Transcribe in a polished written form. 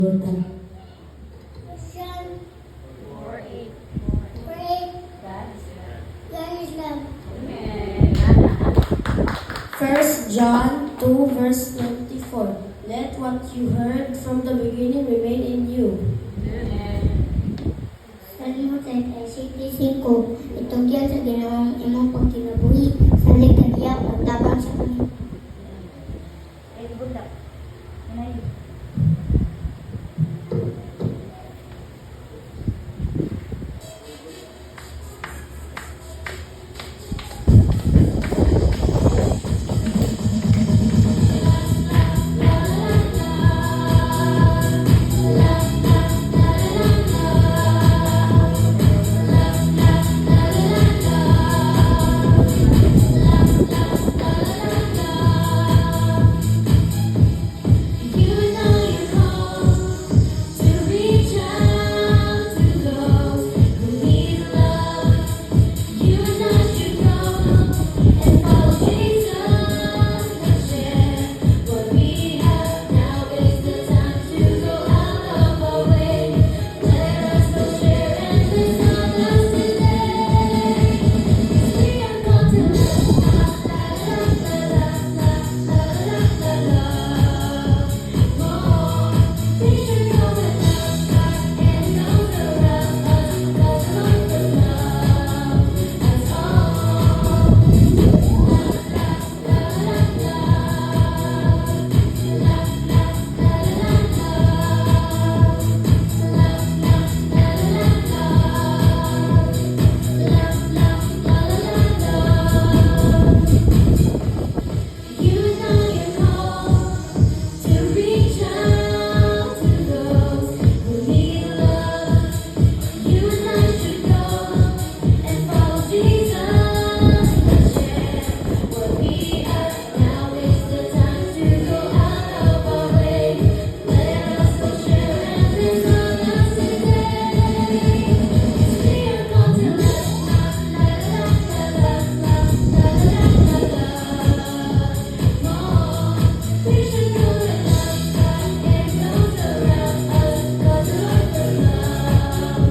Butan. John 4:8. 4:8. God is love. God is love. Amen. 1 John 2 verse 24. Let what you heard from the beginning remain in you. Amen. Sa limutan ay 25. Itugyan sa ginawang imong